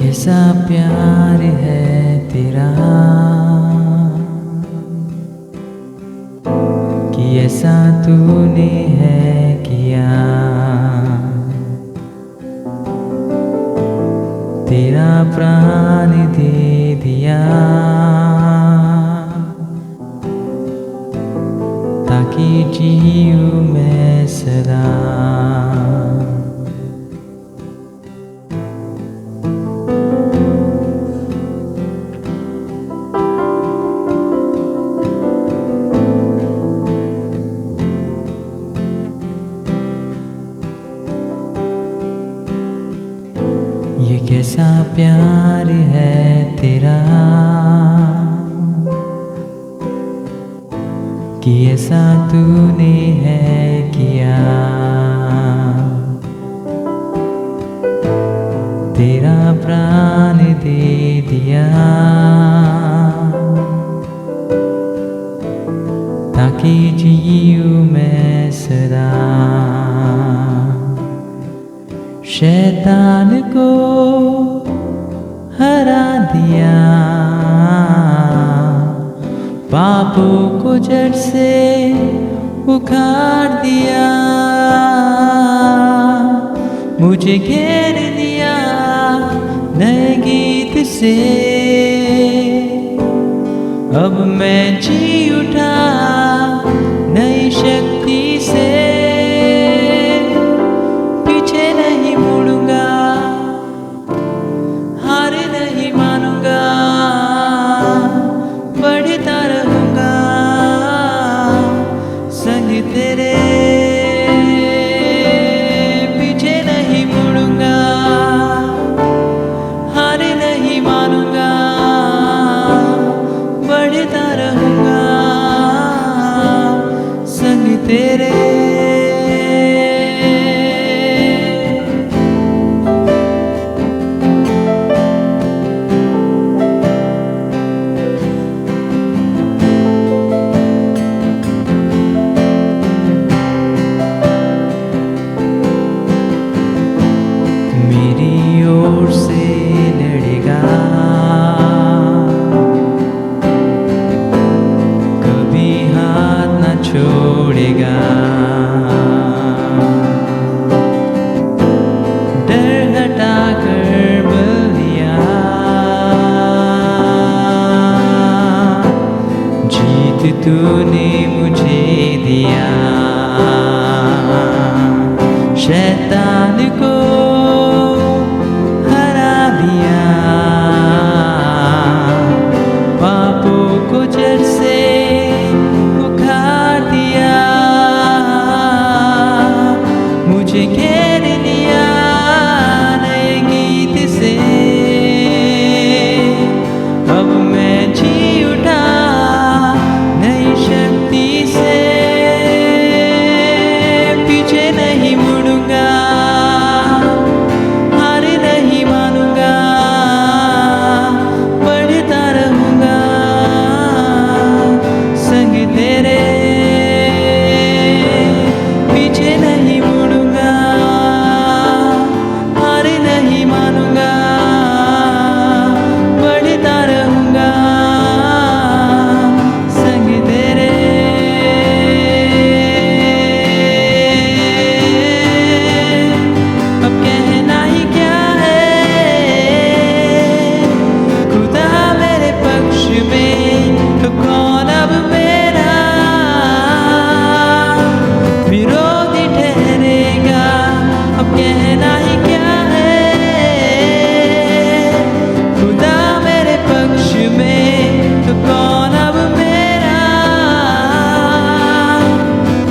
कैसा प्यार है तेरा कि ऐसा तूने है किया। तेरा प्राण दे दिया ताकि जीऊं मैं सदा। ये कैसा प्यार है तेरा कि ऐसा तूने है किया। तेरा प्राण दे दिया ताकि जीऊं मैं सदा। शैतान को हरा दिया, पापों को जड़ से उखाड़ दिया। मुझे घेर लिया नए गीत से, अब मैं जी उठा नई शक्ति से। पीछे नहीं मुड़ूंगा, हार नहीं मानूंगा, बढ़ता रहूंगा संग तेरे। पीछे नहीं मुड़ूंगा, हार नहीं मानूंगा, बढ़ता रहूंगा संग तेरे। मेरी ओर से लड़ेगा, कभी हाथ न छोड़ेगा। डर हटा कर बल दिया, जीत तूने मुझे दिया। शैतान को हरा दिया, पापों को जड़ से उखाड़ दिया। मुझे घेर लिया नए गीत से, अब मैं जी उठा नई शक्ति से। पीछे नहीं मुड़ूंगा, हार नहीं मानूंगा, बढ़ता रहूंगा संग तेरे। पीछे नहीं मुड़ूंगा, हार नहीं मानूंगा, बढ़ता रहूंगा संग तेरे। अब कहना ही क्या है, खुदा मेरे पक्ष में तो कौन अब मेरा विरोधी ठहरेगा। अब कहना ही क्या है, खुदा मेरे पक्ष में तो कौन अब मेरा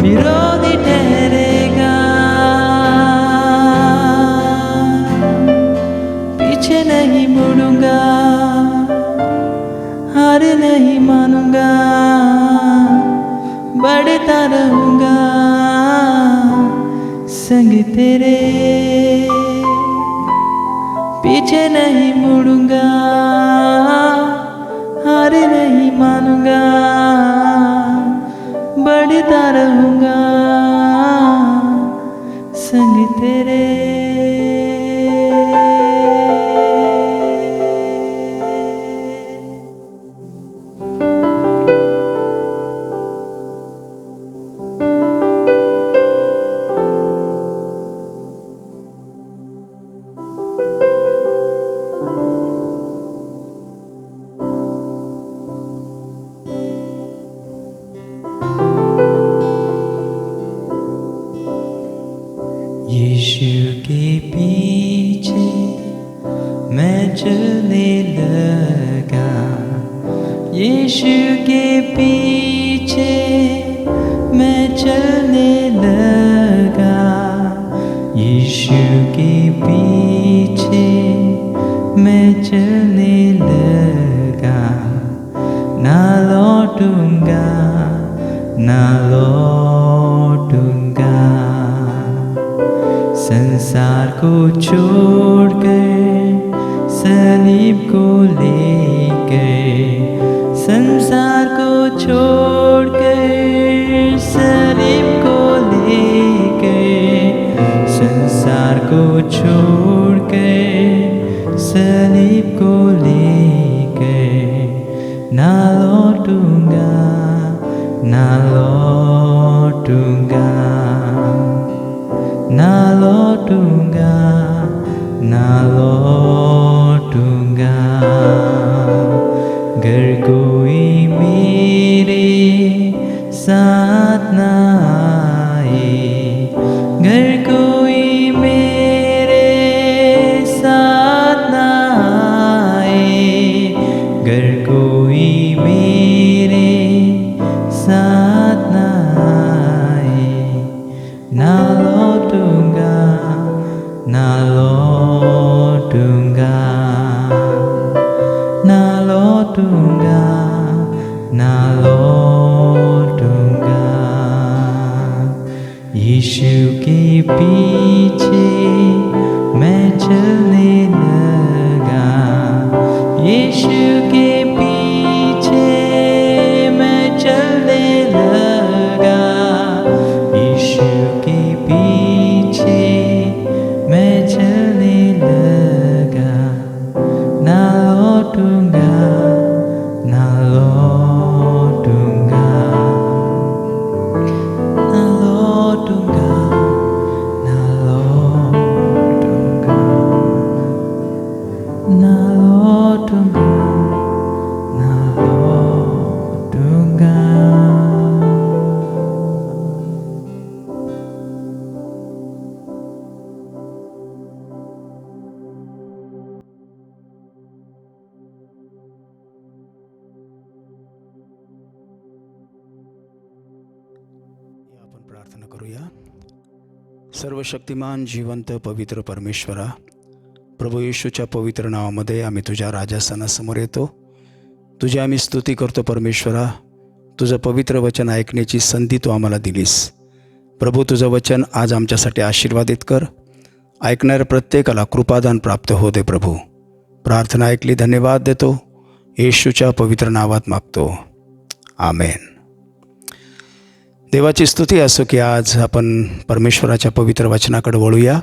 विरोधी ठहरेगा। पीछे नहीं मुड़ूंगा, हार नहीं मानूंगा, बढ़ता रहूंगा संग तेरे। पीछे नहीं मुड़ूंगा, हार नहीं मानूंगा, बढ़ता रहूंगा संग तेरे। यीशु के पीछे मैं चलने लगा, यीशु के पीछे मैं चलने लगा, यीशु के पीछे मैं चलने लगा। ना लौटूंगा, ना लौटूंगा। संसार को छोड़कर सलीब को लेकर, संसार को छोड़कर सलीब को लेकर, संसार को छोड़कर सलीब को लेकर ना लौटूंगा, ना लौटूंगा, ना लौटूंगा, ना लौटूंगा। अगर कोई मेरे साथ ना आए, अगर कोई मेरे साथ ना आए, अगर कोई मेरे साथ ना आए, ना लौटूंगा, ना लौटूंगा, ना लौटूंगा, ना लौटूंगा। यीशु के पीछे मैं चलने लगा, यीशु के पीछे मैं चलने लगा, यीशु के पीछे मैं चलने लगा। ना लौटूंगा, ना लौटूंगा, ना लौटूंगा, ना लौटूंगा, ना लौटूंगा, ना लौटूंगा। आपण प्रार्थना करूया. सर्वशक्तिमान जिवंत पवित्र परमेश्वरा, प्रभू येशूच्या पवित्र नावामध्ये आम्ही तुझ्या राजासनासमोर येतो. तुझी आम्ही स्तुती करतो परमेश्वरा. तुझं पवित्र वचन ऐकण्याची संधी तू आम्हाला दिलीस. प्रभू तुझं वचन आज आमच्यासाठी आशीर्वादित कर. ऐकणाऱ्या प्रत्येकाला कृपादान प्राप्त हो दे प्रभू. प्रार्थना ऐकली, धन्यवाद देतो. येशूच्या पवित्र नावात मागतो, आमेन. देवाची स्तुती असो की आज आपण परमेश्वराच्या पवित्र वचनाकडे वळूया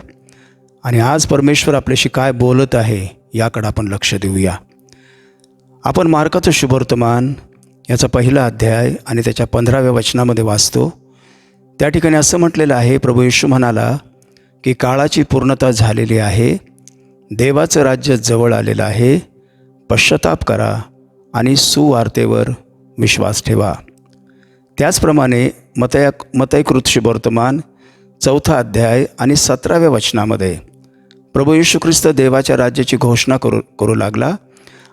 आणि आज परमेश्वर आपल्याशी काय बोलत आहे याकडे आपण लक्ष देऊया. आपण मार्काचं शुभवर्तमान याचा पहिला अध्याय आणि त्याच्या 15व्या वचनामध्ये वाचतो. त्या ठिकाणी असं म्हटलेलं आहे, प्रभू येशू म्हणाला की काळाची पूर्णता झालेली आहे, देवाचं राज्य जवळ आलेलं आहे, पश्चाताप करा आणि सुवार्तेवर विश्वास ठेवा. त्याचप्रमाणे मत्तई शुभवर्तमान 4था अध्याय आणि 17व्या वचनामध्ये प्रभू येशू ख्रिस्त देवाच्या राज्याची घोषणा करू लागला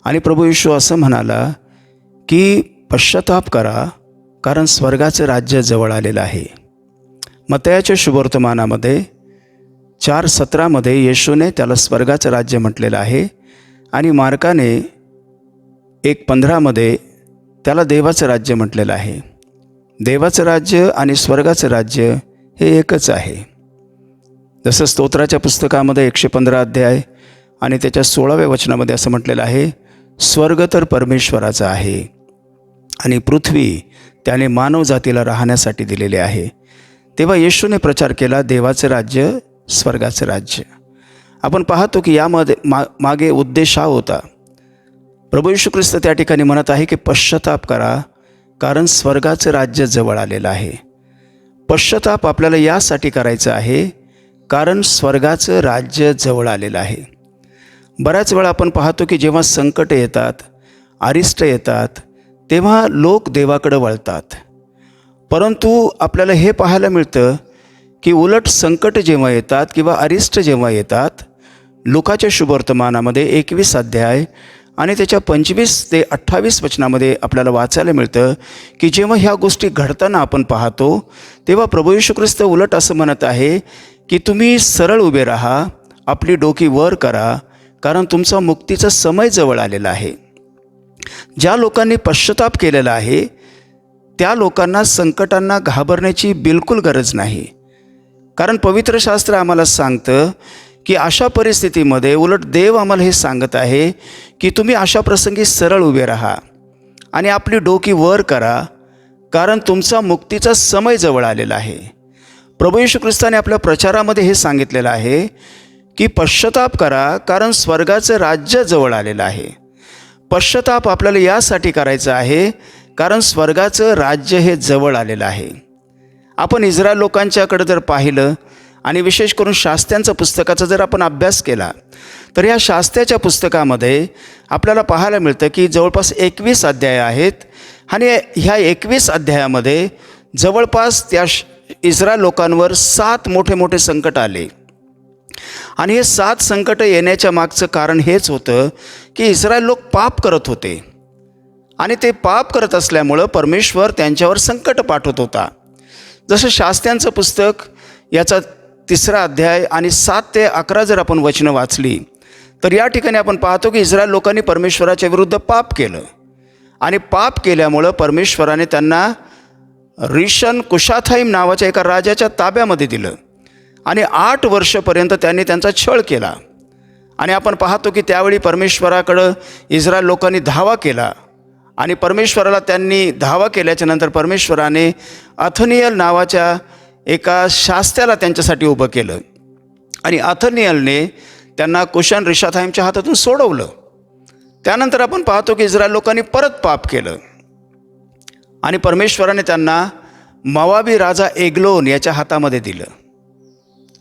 आणि प्रभू येशू असं म्हणाला की पश्चाताप करा, कारण स्वर्गाचं राज्य जवळ आलेलं आहे. मत्तईच्या शुभवर्तमानामध्ये 4:17 येशूने त्याला स्वर्गाचं राज्य म्हटलेलं आहे आणि मार्काने 1:15 त्याला देवाचं राज्य म्हटलेलं आहे. देवाचं राज्य आणि स्वर्गाचं राज्य हे एकच आहे. जसं स्तोत्राच्या पुस्तकामध्ये 115 अध्याय आणि त्याच्या 16व्या वचनामध्ये असं म्हटलेलं आहे, स्वर्ग तर परमेश्वराचा आहे आणि पृथ्वी त्याने मानव जातीला राहण्यासाठी दिलेले आहे. तेव्हा येशूने प्रचार केला देवाचं राज्य, स्वर्गाचं राज्य. आपण पाहतो की यामध्ये मागे उद्देश हा होता. प्रभू येशू ख्रिस्त त्या ठिकाणी म्हणत आहे की पश्चाताप करा, कारण स्वर्गाचं राज्य जवळ आलेलं आहे. पश्चाताप आपल्याला यासाठी करायचं आहे कारण स्वर्गाचं राज्य जवळ आलेलं आहे. बऱ्याच वेळा आपण पाहतो की जेव्हा संकट येतात, अरिष्ट येतात, तेव्हा लोक देवाकडे वळतात. परंतु आपल्याला हे पाहायला मिळतं की उलट संकट जेव्हा येतात किंवा अरिष्ट जेव्हा येतात, लुकाच्या शुभवर्तमानामध्ये 21 अध्याय आणि त्याच्या 25 ते 28 वचनामध्ये आपल्याला वाचायला मिळतं की जेव्हा ह्या गोष्टी घडताना आपण पाहतो, तेव्हा प्रभू येशू ख्रिस्त उलट असं म्हणत आहे की तुम्ही सरळ उभे राहा, आपली डोकी वर करा, कारण तुमचा मुक्तीचा समय जवळ आलेला आहे. ज्या लोकांनी पश्चाताप केलेला आहे त्या लोकांना संकटांना घाबरण्याची बिलकुल गरज नाही. कारण पवित्र शास्त्र आम्हाला सांगतं की अशा परिस्थितीमध्ये उलट देव आम्हाला हे सांगत आहे की तुम्ही अशा प्रसंगी सरळ उभे राहा आणि आपली डोकी वर करा, कारण तुमचा मुक्तीचा समय जवळ आलेला आहे. प्रभू येशू ख्रिस्ताने आपल्या प्रचारामध्ये हे सांगितलेलं आहे की पश्चाताप करा, कारण स्वर्गाचं राज्य जवळ आलेलं आहे. पश्चाताप आपल्याला यासाठी करायचं आहे कारण स्वर्गाचं राज्य हे जवळ आलेलं आहे. आपण इस्रायल लोकांच्याकडे जर पाहिलं आणि विशेष करून शास्त्यांच्या पुस्तकाचा जर आपण अभ्यास केला तर या शास्त्याच्या पुस्तकामध्ये आपल्याला पाहायला मिळतं की जवळपास 21 अध्याय आहेत आणि ह्या 21 अध्यायामध्ये जवळपास त्या इस्रायल लोकांवर 7 मोठे मोठे संकट आले. आणि हे 7 संकट येण्याच्या मागचं कारण हेच होतं की इस्रायल लोक पाप करत होते आणि ते पाप करत असल्यामुळं परमेश्वर त्यांच्यावर संकट पाठवत होता. जसं शास्त्यांचं पुस्तक याचा 3रा अध्याय आणि 7 ते 11 जर आपण वचनं वाचली तर या ठिकाणी आपण पाहतो की इस्रायल लोकांनी परमेश्वराच्या विरुद्ध पाप केलं आणि पाप केल्यामुळं परमेश्वराने त्यांना रिशन कुशाथाईम नावाच्या एका राजाच्या ताब्यामध्ये दिलं आणि 8 वर्षपर्यंत त्यांनी त्यांचा छळ केला. आणि आपण पाहतो की त्यावेळी परमेश्वराकडं इस्रायल लोकांनी धावा केला आणि परमेश्वराला त्यांनी धावा केल्याच्या नंतर परमेश्वराने अथनियल नावाच्या एका शास्त्याला त्यांच्यासाठी उभं केलं आणि अथनियलने त्यांना कुशान रिशाथाईमच्या हातातून सोडवलं. त्यानंतर आपण पाहतो की इस्रायल लोकांनी परत पाप केलं आणि परमेश्वराने त्यांना मोवाबी राजा एग्लोन याच्या हातामध्ये दिलं.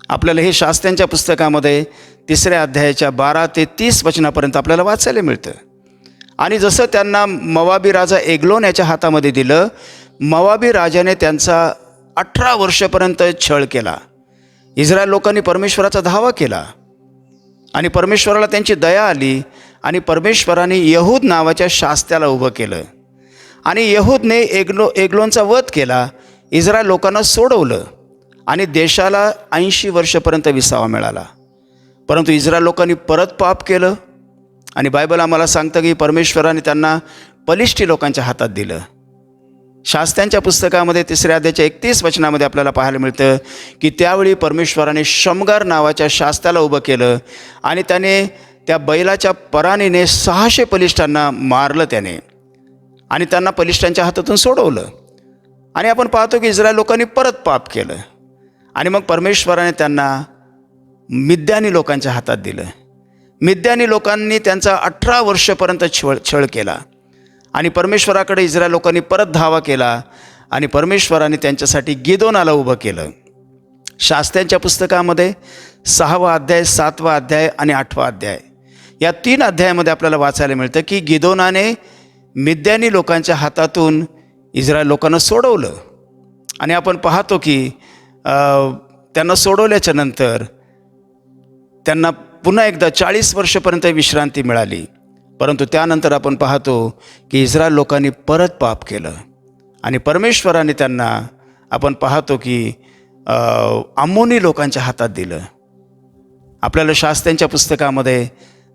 आपल्याला हे शास्त्यांच्या पुस्तकामध्ये 3ऱ्या अध्यायाच्या 12 ते 30 वचनापर्यंत आपल्याला वाचायला मिळतं. आणि जसं त्यांना मोवाबी राजा एग्लोन याच्या हातामध्ये दिलं, मोवाबी राजाने त्यांचा 18 वर्षापर्यंत छळ केला. इस्रायल लोकांनी परमेश्वराचा धावा केला आणि परमेश्वराला त्यांची दया आली आणि परमेश्वराने यहूद नावाच्या शास्त्याला उभं केलं आणि यहूदने एग्लोनचा वध केला, इस्रायल लोकांना सोडवलं आणि देशाला 80 वर्षापर्यंत विसावा मिळाला. परंतु इस्रायल लोकांनी परत पाप केलं आणि बायबल आम्हाला सांगतं की परमेश्वराने त्यांना पलिष्ठी लोकांच्या हातात दिलं. शास्त्यांच्या पुस्तकामध्ये 3ऱ्या अध्यायाच्या 31 वचनामध्ये आपल्याला पाहायला मिळतं की त्यावेळी परमेश्वराने शमगार नावाच्या शास्त्याला उभं केलं आणि त्याने त्या बैलाच्या पराणीने 600 पलिष्ठांना मारलं त्याने आणि त्यांना पलिष्ठांच्या हातातून सोडवलं. आणि आपण पाहतो की इस्रायल लोकांनी परत पाप केलं आणि मग परमेश्वराने त्यांना मिद्यानी लोकांच्या हातात दिलं. मिद्यानी लोकांनी त्यांचा 18 वर्षापर्यंत छळ केला आणि परमेश्वराकडे इस्रायल लोकांनी परत धावा केला आणि परमेश्वराने त्यांच्यासाठी गिदोनाला उभं केलं. शास्त्यांच्या पुस्तकामध्ये 6वा अध्याय, 7वा अध्याय आणि 8वा अध्याय या 3 अध्यायामध्ये आपल्याला वाचायला मिळतं की गिदोनाने मिद्यानी लोकांच्या हातातून इस्रायल लोकांना सोडवलं आणि आपण पाहतो की त्यांना सोडवल्याच्या नंतर त्यांना पुन्हा एकदा 40 वर्षापर्यंत विश्रांती मिळाली. परंतु त्यानंतर आपण पाहतो की इस्रायल लोकांनी परत पाप केलं आणि परमेश्वराने त्यांना आपण पाहतो की अम्मोनी लोकांच्या हातात दिलं. आपल्याला शास्त्यांच्या पुस्तकामध्ये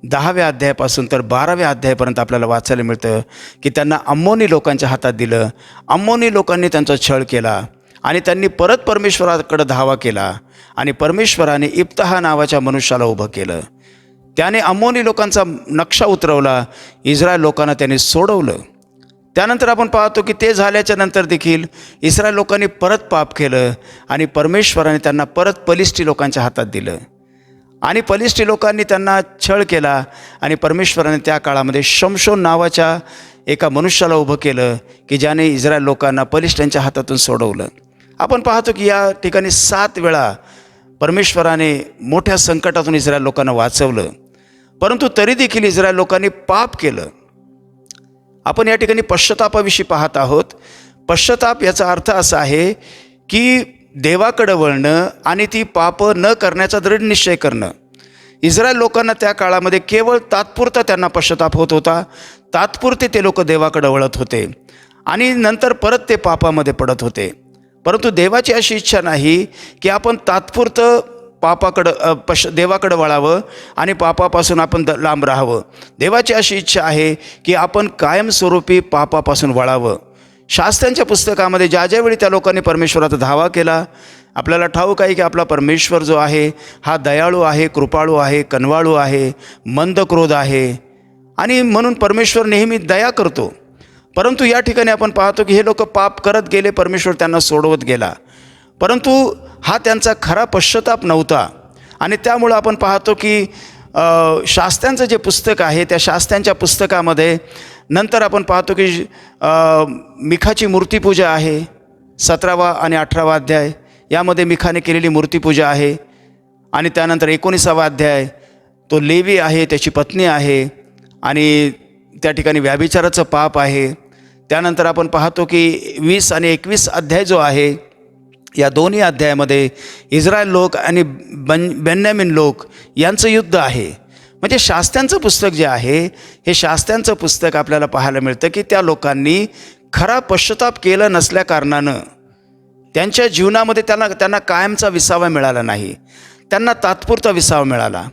10व्या अध्यायापासून तर 12व्या अध्यायापर्यंत आपल्याला वाचायला मिळतं की त्यांना अम्मोनी लोकांच्या हातात दिलं. अम्मोनी लोकांनी त्यांचा छळ केला आणि त्यांनी परत परमेश्वराकडे धावा केला आणि परमेश्वराने इप्ताहा नावाच्या मनुष्याला उभं केलं. त्याने अम्मोनी लोकांचा नक्षा उतरवला, इस्रायल लोकांना त्याने सोडवलं. त्यानंतर आपण पाहतो की ते झाल्याच्या नंतर देखील इस्रायल लोकांनी परत पाप केलं आणि परमेश्वराने त्यांना परत पलिष्ठी लोकांच्या हातात दिलं आणि पलिष्ठी लोकांनी त्यांना छळ केला आणि परमेश्वराने त्या काळामध्ये शमशोन नावाच्या एका मनुष्याला उभं केलं की ज्याने इस्रायल लोकांना पलिष्ठांच्या हातातून सोडवलं. आपण पाहतो की या ठिकाणी 7 वेळा परमेश्वराने मोठ्या संकटातून इस्रायल लोकांना वाचवलं, परंतु तरी देखील इस्रायल लोकांनी पाप केलं. आपण या ठिकाणी पश्चातापाविषयी पाहत आहोत. पश्चाताप याचा अर्थ असा आहे की देवाकडं वळणं आणि ती पापं न करण्याचा दृढ निश्चय करणं. इस्रायल लोकांना त्या काळामध्ये केवळ तात्पुरता त्यांना पश्चाताप होत होता, तात्पुरते ते लोक देवाकडं वळत होते आणि नंतर परत ते पापामध्ये पडत होते. परंतु देवाची अशी इच्छा नाही की आपण तात्पुरतं देवाकडं वळावं आणि पापापासून आपण लांब राहावं. देवाची अशी इच्छा आहे की आपण कायमस्वरूपी पापापासून वळावं. शास्त्रांच्या पुस्तकामध्ये ज्या ज्यावेळी त्या लोकांनी परमेश्वराचा धावा केला, आपल्याला ठाऊक आहे की आपला परमेश्वर जो आहे हा दयाळू आहे, कृपाळू आहे, कनवाळू आहे, मंद क्रोध आहे आणि म्हणून परमेश्वर नेहमी दया करतो. परंतु या ठिकाणी आपण पाहतो की हे लोक पाप करत गेले, परमेश्वर त्यांना सोडवत गेला, परंतु हा त्यांचा खरा पश्चाताप नव्हता. आणि त्यामुळं आपण पाहतो की शास्त्रांचं जे पुस्तक आहे त्या शास्त्रांच्या पुस्तकामध्ये नंतर आपण पाहतो की मिखाची मूर्तीपूजा आहे, 17वा आणि 18वा अध्याय यामध्ये मिखाने केलेली मूर्तीपूजा आहे. आणि त्यानंतर 19वा अध्याय तो लेवी आहे, त्याची पत्नी आहे आणि त्या ठिकाणी व्यभिचाराचं पाप आहे. त्यानंतर आपण पाहतो की 20 आणि 21 अध्याय जो आहे या दोन्ही अध्यायामध्ये इस्रायल लोक आणि बेन्यामीन लोक यांचं युद्ध आहे. म्हणजे शास्त्रांचं पुस्तक जे आहे हे शास्त्रांचं पुस्तक आपल्याला पाहायला मिळतं की त्या लोकांनी खरा पश्चाताप केला नसल्या कारणानं त्यांच्या जीवनामध्ये त्यांना कायमचा विसावा मिळाला नाही, त्यांना तात्पुरता विसावा मिळाला.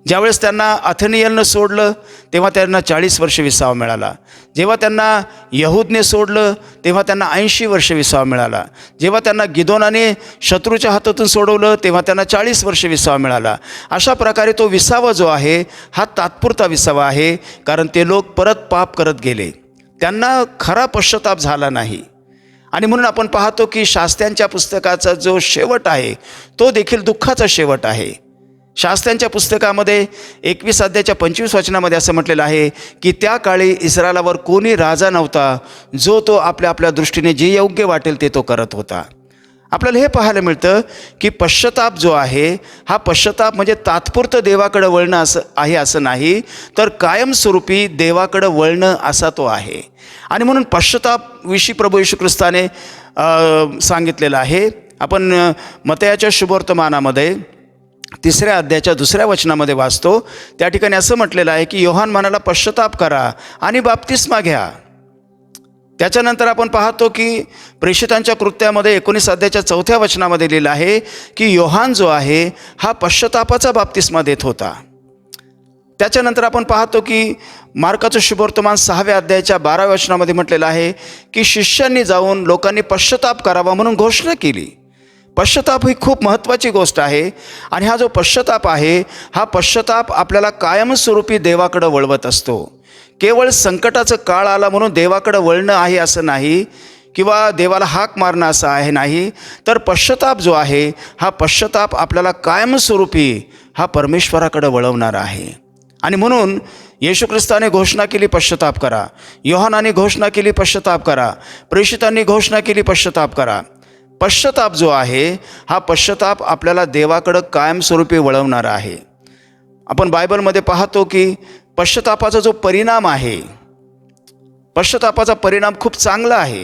ज्यावेळेस त्यांना अथनियलनं सोडलं तेव्हा त्यांना 40 वर्ष विसावा मिळाला. जेव्हा त्यांना यहूदने सोडलं तेव्हा त्यांना 80 वर्ष विसावा मिळाला. जेव्हा त्यांना गिदोनाने शत्रूच्या हातातून सोडवलं तेव्हा त्यांना 40 वर्ष विसावा मिळाला. अशा प्रकारे तो विसावा जो आहे हा तात्पुरता विसावा आहे, कारण ते लोक परत पाप करत गेले, त्यांना खरा पश्चाताप झाला नाही. आणि म्हणून आपण पाहतो की शास्त्रांच्या पुस्तकाचा जो शेवट आहे तो देखील दुःखाचा शेवट आहे. शास्त्रांच्या पुस्तकामध्ये 21 अध्यायाच्या 25 वचनामध्ये असं म्हटलेलं आहे की त्या काळी इस्रायलावर कोणी राजा नव्हता जो तो आपल्या दृष्टीने जे योग्य वाटेल ते तो करत होता. आपल्याला हे पाहायला मिळतं की पश्चाताप जो आहे हा पश्चाताप म्हणजे तात्पुरतं देवाकडं वळणं असं नाही, तर कायमस्वरूपी देवाकडं वळणं असा तो आहे. आणि म्हणून पश्चातापविषयी प्रभू येशू ख्रिस्ताने सांगितलेलं आहे. आपण मत्तयाच्या शुभवर्तमानामध्ये 3ऱ्या अध्यायाच्या 2ऱ्या वचनामध्ये वाचतो. त्या ठिकाणी असं म्हटलेलं आहे की योहान म्हणाला पश्चाताप करा आणि बाप्तिस्मा घ्या. त्याच्यानंतर आपण पाहतो की प्रेषितांच्या कृत्यामध्ये 19 अध्यायाच्या 4थ्या वचनामध्ये लिहिलं आहे की योहान जो आहे हा पश्चातापाचा बाप्तिस्मा देत होता. त्याच्यानंतर आपण पाहतो की मार्काचं शुभवर्तमान 6व्या अध्यायाच्या 12व्या वचनामध्ये म्हटलेलं आहे की शिष्यांनी जाऊन लोकांनी पश्चाताप करावा म्हणून घोषणा केली. पश्चाताप ही खूप महत्त्वाची गोष्ट आहे आणि हा जो पश्चाताप आहे हा पश्चाताप आपल्याला कायमस्वरूपी देवाकडं वळवत असतो. केवळ संकटाचं काळ आला म्हणून देवाकडं वळणं आहे असं नाही, किंवा देवाला हाक मारणं असं आहे नाही, तर पश्चाताप जो आहे हा पश्चाताप आपल्याला कायमस्वरूपी हा परमेश्वराकडं वळवणारा आहे. आणि म्हणून येशू ख्रिस्ताने घोषणा केली पश्चाताप करा, योहानाने घोषणा केली पश्चाताप करा, प्रेषितांनी घोषणा केली पश्चाताप करा. पश्चाताप जो आहे हा पश्चाताप आपल्याला देवाकडं कायमस्वरूपी वळवणारा आहे. आपण बायबलमध्ये पाहतो की पश्चातापाचा जो परिणाम आहे, पश्चातापाचा परिणाम खूप चांगला आहे.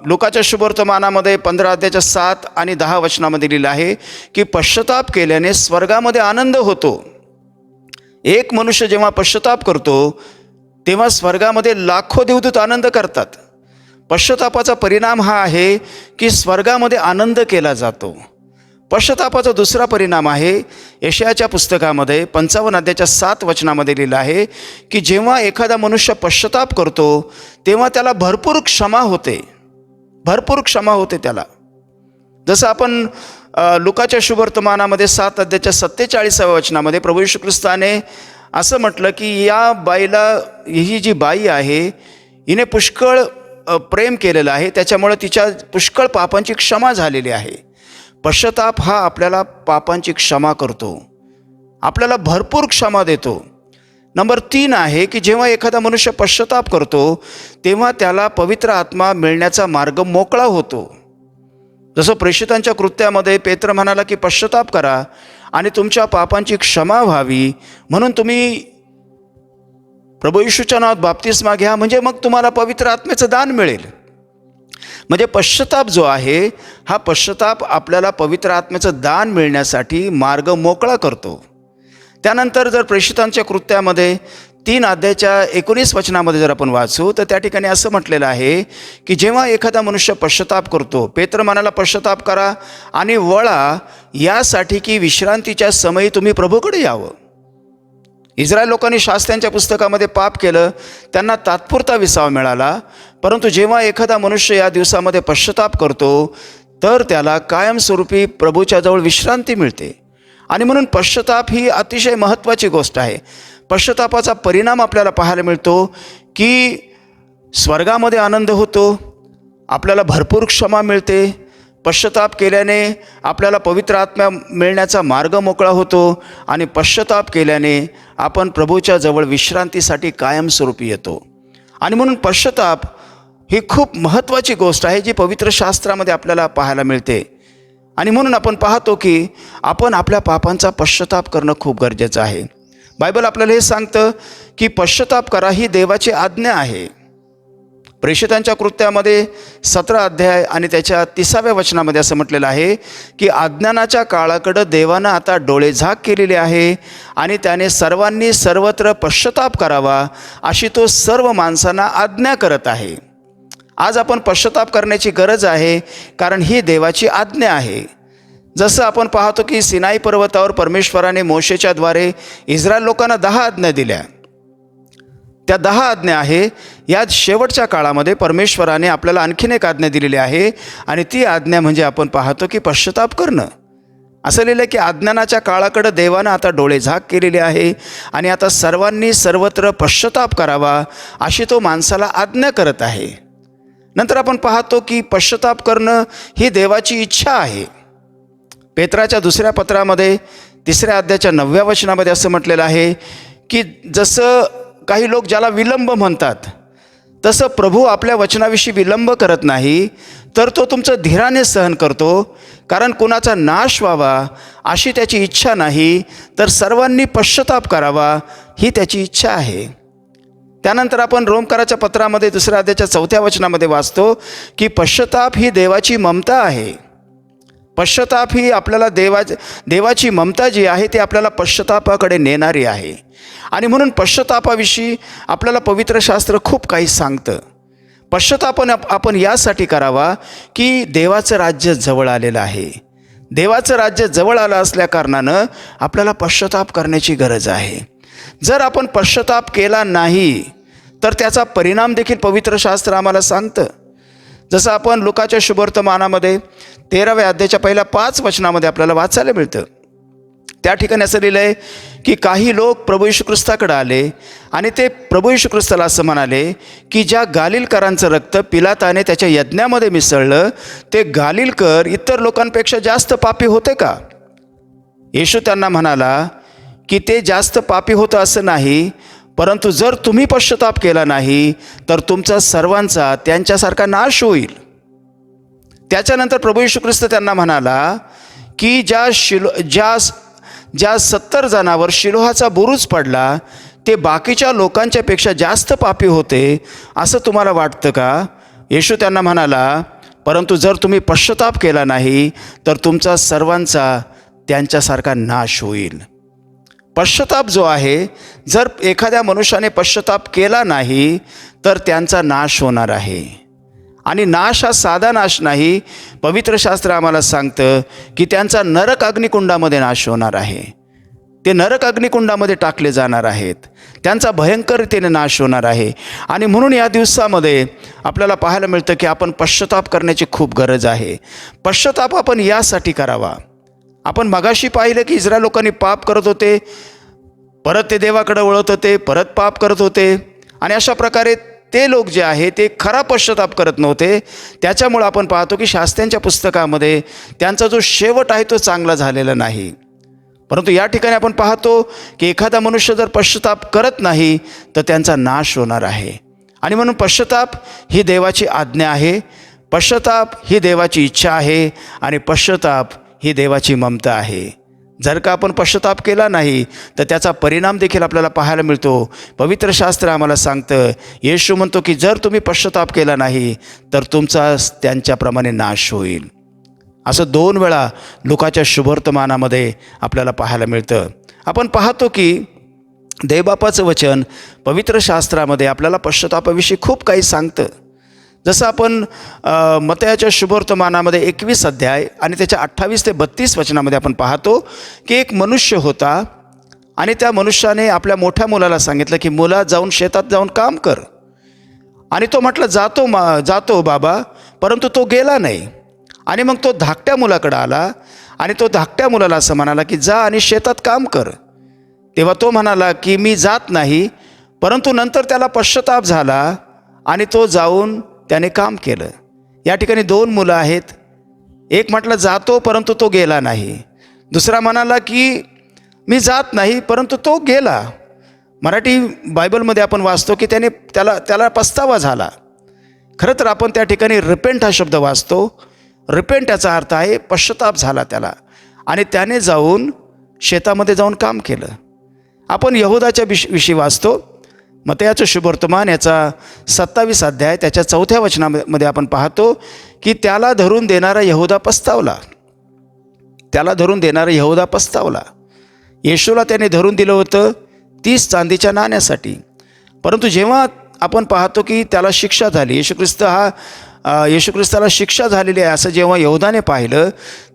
लुकाच्या शुभवर्तमानामध्ये 15 अध्यायाच्या 7 आणि 10 वचनामध्ये लिहिलं आहे की पश्चाताप केल्याने स्वर्गामध्ये आनंद होतो. एक मनुष्य जेव्हा पश्चाताप करतो तेव्हा स्वर्गामध्ये लाखो देवदूत आनंद करतात. पश्चातापाचा परिणाम हा आहे की स्वर्गामध्ये आनंद केला जातो. पश्चातापाचा दुसरा परिणाम आहे, यशायाच्या पुस्तकामध्ये 55 अध्यायाच्या 7 वचनामध्ये लिहिलं आहे की जेव्हा एखादा मनुष्य पश्चाताप करतो तेव्हा त्याला भरपूर क्षमा होते, भरपूर क्षमा होते त्याला. जसं आपण लुकाच्या शुभवर्तमानामध्ये 7 अध्यायाच्या 47व्या वचनामध्ये प्रभू येशू ख्रिस्ताने असं म्हटलं की या बाईला, ही जी बाई आहे हिने पुष्कळ प्रेम केलेलं आहे, त्याच्यामुळे तिच्या पुष्कळ पापांची क्षमा झालेली आहे. पश्चाताप हा आपल्याला पापांची क्षमा करतो, आपल्याला भरपूर क्षमा देतो. नंबर 3 आहे की जेव्हा एखादा मनुष्य पश्चाताप करतो तेव्हा त्याला पवित्र आत्मा मिळण्याचा मार्ग मोकळा होतो. जसं प्रेषितांच्या कृत्यामध्ये पेत्र म्हणाला की पश्चाताप करा आणि तुमच्या पापांची क्षमा व्हावी म्हणून तुम्ही प्रभू येशूच्या नावात बाप्तिस्मा घ्या, म्हणजे मग तुम्हाला पवित्र आत्म्याचं दान मिळेल. म्हणजे पश्चाताप जो आहे हा पश्चाताप आपल्याला पवित्र आत्म्याचं दान मिळण्यासाठी मार्ग मोकळा करतो. त्यानंतर जर प्रेषितांच्या कृत्यामध्ये 3 अध्यायाच्या 19 वचनामध्ये जर आपण वाचू तर त्या ठिकाणी असं म्हटलेलं आहे की जेव्हा एखादा मनुष्य पश्चाताप करतो, पेत्र म्हणाला पश्चाताप करा आणि वळा यासाठी की विश्रांतीच्या समयी तुम्ही प्रभूकडे यावं. इस्रायल लोकांनी शास्त्रांच्या पुस्तकामध्ये पाप केलं, त्यांना तात्पुरता विसावा मिळाला, परंतु जेव्हा एखादा मनुष्य या दिवसामध्ये पश्चाताप करतो तर त्याला कायमस्वरूपी प्रभूच्या जवळ विश्रांती मिळते. आणि म्हणून पश्चाताप ही अतिशय महत्त्वाची गोष्ट आहे. पश्चातापाचा परिणाम आपल्याला पाहायला मिळतो की स्वर्गामध्ये आनंद होतो, आपल्याला भरपूर क्षमा मिळते. पश्चाताप केल्याने आपल्याला पवित्र आत्मा मिळण्याचा मार्ग मोकळा होतो आणि पश्चाताप केल्याने आपण प्रभूच्या जवळ विश्रांतीसाठी कायमस्वरूपी येतो. आणि म्हणून पश्चाताप ही खूप महत्त्वाची गोष्ट आहे जी पवित्र शास्त्रामध्ये आपल्याला पाहायला मिळते. आणि म्हणून आपण पाहतो की आपण आपल्या पापांचा पश्चाताप करणं खूप गरजेचं आहे. बायबल आपल्याला हे सांगतं की पश्चाताप करा ही देवाची आज्ञा आहे. प्रेषितांच्या कृत्यामध्ये 17 अध्याय आणि त्याच्या 30व्या वचनामध्ये असं म्हटलेलं आहे की अज्ञानाच्या काळाकडं देवानं आता डोळेझाक केलेली आहे आणि त्याने सर्वांनी सर्वत्र पश्चाताप करावा अशी तो सर्व माणसांना आज्ञा करत आहे. आज आपण पश्चाताप करण्याची गरज आहे कारण ही देवाची आज्ञा आहे. जसं आपण पाहतो की सिनाई पर्वतावर परमेश्वराने मोशेच्या द्वारे इस्रायल लोकांना 10 आज्ञा दिल्या. त्या 10 आज्ञा आहे. यात शेवटच्या काळामध्ये परमेश्वराने आपल्याला आणखीन एक आज्ञा दिलेली आहे आणि ती आज्ञा म्हणजे आपण पाहतो की पश्चाताप करणं. असं लिहिलं की अज्ञानाच्या काळाकडं देवानं आता डोळेझाक केलेली आहे आणि आता सर्वांनी सर्वत्र पश्चाताप करावा अशी तो माणसाला आज्ञा करत आहे. नंतर आपण पाहतो की पश्चाताप करणं ही देवाची इच्छा आहे. पेत्राच्या 2ऱ्या पत्रामध्ये 3ऱ्या अध्यायाच्या 9व्या वचनामध्ये असं म्हटलेलं आहे की जसं काही लोक ज्याला विलंब म्हणतात तसं प्रभू आपल्या वचनाविषयी विलंब करत नाही, तर तो तुमचं धीराने सहन करतो, कारण कुणाचा नाश व्हावा अशी त्याची इच्छा नाही, तर सर्वांनी पश्चाताप करावा ही त्याची इच्छा आहे. त्यानंतर आपण रोमकराच्या पत्रामध्ये 2ऱ्या अध्यायाच्या 4थ्या वचनामध्ये वाचतो की पश्चाताप ही देवाची ममता आहे. पश्चाताप ही आपल्याला देवाची ममता जी आहे ती आपल्याला पश्चातापाकडे नेणारी आहे. आणि म्हणून पश्चातापाविषयी आपल्याला पवित्र शास्त्र खूप काही सांगतं. पश्चाताप आपण यासाठी करावा की देवाचं राज्य जवळ आलेलं आहे. देवाचं राज्य जवळ आलं असल्याकारणानं आपल्याला पश्चाताप करण्याची गरज आहे. जर आपण पश्चाताप केला नाही तर त्याचा परिणाम देखील पवित्र शास्त्र आम्हाला सांगतं. जसं आपण लुकाच्या शुभवर्तमानामध्ये 13व्या अध्यायाच्या पहिल्या 5 वचनामध्ये आपल्याला वाचायला मिळतं. त्या ठिकाणी असं लिहिलं आहे की काही लोक प्रभू येशू ख्रिस्ताकडे आले आणि ते प्रभू येशू ख्रिस्ताला असं म्हणाले की ज्या गालिलकरांचं रक्त पिलाताने त्याच्या यज्ञामध्ये मिसळलं ते गालिलकर इतर लोकांपेक्षा जास्त पापी होते का? येशू त्यांना म्हणाला की ते जास्त पापी होतं असं नाही, परंतु जर तुम्ही पश्चाताप केला नाही तर तुमचा सर्वांचा त्यांच्यासारखा नाश होईल. त्याच्यानंतर प्रभू येशू ख्रिस्त त्यांना म्हणाला की ज्या 70 जणांवर शिलोहाचा बुरुज पडला ते बाकीच्या लोकांच्यापेक्षा जास्त पापी होते असं तुम्हाला वाटतं का? येशू त्यांना म्हणाला, परंतु जर तुम्ही पश्चाताप केला नाही तर तुमचा सर्वांचा त्यांच्यासारखा नाश होईल. पश्चाताप जो आहे, जर एखाद्या मनुष्याने पश्चाताप केला नाही तर त्यांचा नाश होणार आहे. आणि नाश हा साधा नाश नाही. पवित्र शास्त्र आम्हाला सांगतं की त्यांचा नरक अग्निकुंडामध्ये नाश होणार आहे. ते नरक अग्निकुंडामध्ये टाकले जाणार आहेत. त्यांचा भयंकर रीतीने नाश होणार आहे. आणि म्हणून या दिवसामध्ये आपल्याला पाहायला मिळतं की आपण पश्चाताप करण्याची खूप गरज आहे. पश्चाताप आपण यासाठी करावा. आपण मगाशी पाहिलं की इस्रायल लोकांनी पाप करत होते, परत ते देवाकडे वळत होते, परत पाप करत होते आणि अशा प्रकारे ते लोक जे आहे ते खरा पश्चाताप करत नव्हते. त्याच्यामुळं आपण पाहतो की शास्त्रांच्या पुस्तकामध्ये त्यांचा जो शेवट आहे तो चांगला झालेला नाही. परंतु या ठिकाणी आपण पाहतो की एखादा मनुष्य जर पश्चाताप करत नाही तर त्यांचा नाश होणार आहे. आणि म्हणून पश्चाताप ही देवाची आज्ञा आहे, पश्चाताप ही देवाची इच्छा आहे आणि पश्चाताप ही देवाची ममता आहे. जर का आपण पश्चाताप केला नाही तर त्याचा परिणाम देखील आपल्याला पाहायला मिळतो. पवित्र शास्त्र आम्हाला सांगतं, येशू म्हणतो की जर तुम्ही पश्चाताप केला नाही तर तुमचा त्यांच्याप्रमाणे नाश होईल. असं 2 वेळा लुकाच्या शुभवर्तमानामध्ये आपल्याला पाहायला मिळतं. आपण पाहतो की देवबापाचं वचन पवित्र शास्त्रामध्ये आपल्याला पश्चातापाविषयी खूप काही सांगतं. जसं आपण मत्तयाच्या शुभवर्तमानामध्ये 21 अध्याय आणि त्याच्या 28 ते 32 वचनामध्ये आपण पाहतो की एक मनुष्य होता आणि त्या मनुष्याने आपल्या मोठ्या मुलाला सांगितलं की मुला जाऊन शेतात जाऊन काम कर. आणि तो म्हटलं जातो बाबा, परंतु तो गेला नाही. आणि मग तो धाकट्या मुलाकडे आला आणि तो धाकट्या मुलाला असं म्हणाला की जा आणि शेतात काम कर. तेव्हा तो म्हणाला की मी जात नाही. परंतु नंतर त्याला पश्चाताप झाला आणि तो जाऊन त्याने काम केलं. या ठिकाणी 2 मुलं आहेत. एक म्हटलं जातो परंतु तो गेला नाही. दुसरा म्हणाला की मी जात नाही परंतु तो गेला. मराठी बायबलमध्ये आपण वाचतो की त्याला पस्तावा झाला. खरं तर आपण त्या ठिकाणी रिपेंट हा शब्द वाचतो. रिपेंट याचा अर्थ आहे पश्चाताप झाला त्याला, आणि त्याने जाऊन शेतामध्ये जाऊन काम केलं. आपण यहूदाच्या विषयी वाचतो. मत्तयाचं शुभवर्तमान याचा 27 अध्याय त्याच्या 4थ्या वचनामध्ये आपण पाहतो की त्याला धरून देणारा यहूदा पस्तावला. येशूला त्याने धरून दिलं होतं 30 चांदीच्या नाण्यासाठी. परंतु जेव्हा आपण पाहतो की त्याला शिक्षा झाली, येशू ख्रिस्ताला शिक्षा झालेली आहे असं जेव्हा यहूदाने पाहिलं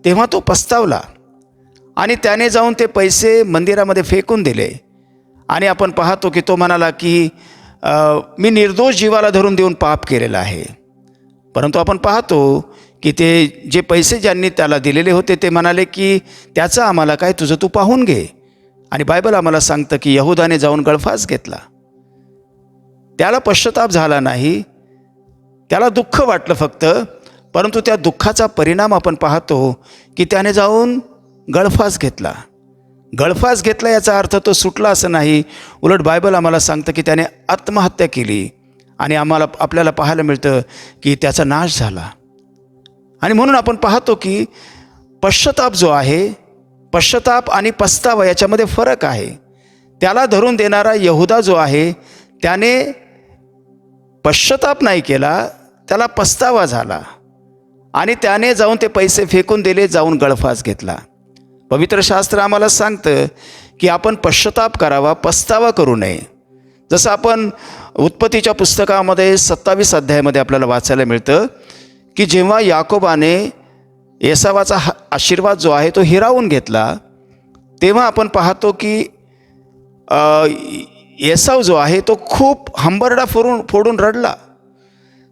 तेव्हा तो पस्तावला आणि त्याने जाऊन ते पैसे मंदिरामध्ये फेकून दिले. आणि आपण पाहतो की तो म्हणाला की मी निर्दोष जीवाला धरून देऊन पाप केलेलं आहे. परंतु आपण पाहतो की ते जे पैसे ज्यांनी त्याला दिलेले होते ते म्हणाले की त्याचं आम्हाला काय, तुझं तू पाहून घे. आणि बायबल आम्हाला सांगतं की यहूदाने जाऊन गळफास घेतला. त्याला पश्चाताप झाला नाही, त्याला दुःख वाटलं फक्त. परंतु त्या दुःखाचा परिणाम आपण पाहतो की त्याने जाऊन गळफास घेतला याचा अर्थ तो सुटला असं नाही. उलट बायबल आम्हाला सांगतं की त्याने आत्महत्या केली आणि आपल्याला पाहायला मिळतं की त्याचा नाश झाला. आणि म्हणून आपण पाहतो की पश्चाताप जो आहे, पश्चाताप आणि पस्तावा याच्यामध्ये फरक आहे. त्याला धरून देणारा यहूदा जो आहे त्याने पश्चाताप नाही केला, त्याला पस्तावा झाला आणि त्याने जाऊन ते पैसे फेकून दिले, जाऊन गळफास घेतला. पवित्र शास्त्र आम्हाला सांगतं की आपण पश्चाताप करावा, पस्तावा करू नये. जसं आपण उत्पत्तीच्या पुस्तकामध्ये 27 अध्यायामध्ये आपल्याला वाचायला मिळतं की जेव्हा याकोबाने एसावाचा आशीर्वाद जो आहे तो हिरावून घेतला, तेव्हा आपण पाहतो की एसाव जो आहे तो खूप हंबरडा फोडून रडला.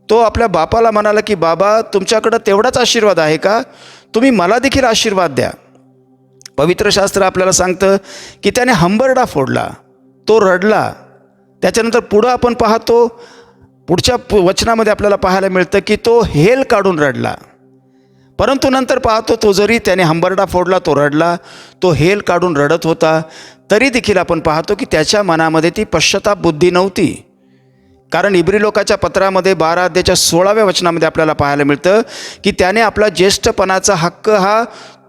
तो आपल्या बापाला म्हणाला की बाबा, तुमच्याकडं तेवढाच आशीर्वाद आहे का? तुम्ही मला देखील आशीर्वाद द्या. पवित्र शास्त्र आपल्याला सांगतं की त्याने हंबरडा फोडला, तो रडला. त्याच्यानंतर पुढं आपण पाहतो, पुढच्या वचनामध्ये आपल्याला पाहायला मिळतं की तो हेल काढून रडला. परंतु नंतर पाहतो तो जरी त्याने हंबरडा फोडला, तो रडला, तो हेल काढून रडत होता, तरी देखील आपण पाहतो की त्याच्या मनामध्ये ती पश्चाताप बुद्धी नव्हती. कारण इब्री लोकाच्या पत्रामध्ये 12 अध्यायाच्या 16व्या वचनामध्ये आपल्याला पाहायला मिळतं की त्याने आपला ज्येष्ठपणाचा हक्क हा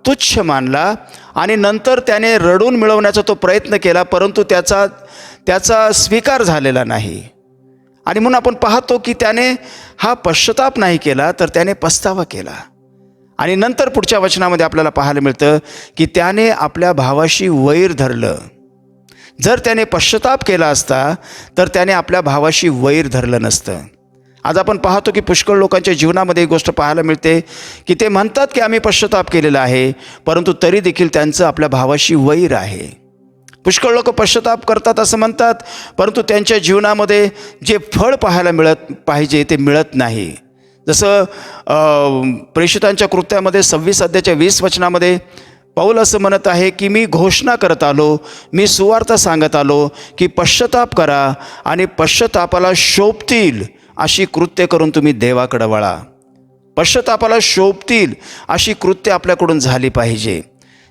तुच्छ मानला आणि नंतर त्याने रडून मिळवण्याचा तो प्रयत्न केला, परंतु त्याचा स्वीकार झालेला नाही. आणि म्हणून आपण पाहतो की त्याने हा पश्चाताप नाही केला, तर त्याने पस्तावा केला. आणि नंतर पुढच्या वचनामध्ये आपल्याला पाहायला मिळतं की त्याने आपल्या भावाशी वैर धरलं. जर त्याने पश्चाताप केला असता तर त्याने आपल्या भावाशी वैर धरलं नसतं. आज आपण पाहतो की पुष्कळ लोकांच्या जीवनामध्ये एक गोष्ट पाहायला मिळते की ते म्हणतात की आम्ही पश्चाताप केलेला आहे, परंतु तरी देखील त्यांचं आपल्या भावाशी वैर आहे. पुष्कळ लोक पश्चाताप करतात असं म्हणतात, परंतु त्यांच्या जीवनामध्ये जे फळ पाहायला मिळत पाहिजे ते मिळत नाही. जसं प्रेषितांच्या कृत्यामध्ये 26 अध्यायाच्या 20 वचनामध्ये पौल असं म्हणत आहे की मी घोषणा करत आलो, मी सुवार्ता सांगत आलो की पश्चाताप करा आणि पश्चातापाला शोभतील अशी कृत्य करून तुम्ही देवाकडे वळा. पश्चातापाला शोभतील अशी कृत्य आपल्याकडून झाली पाहिजे.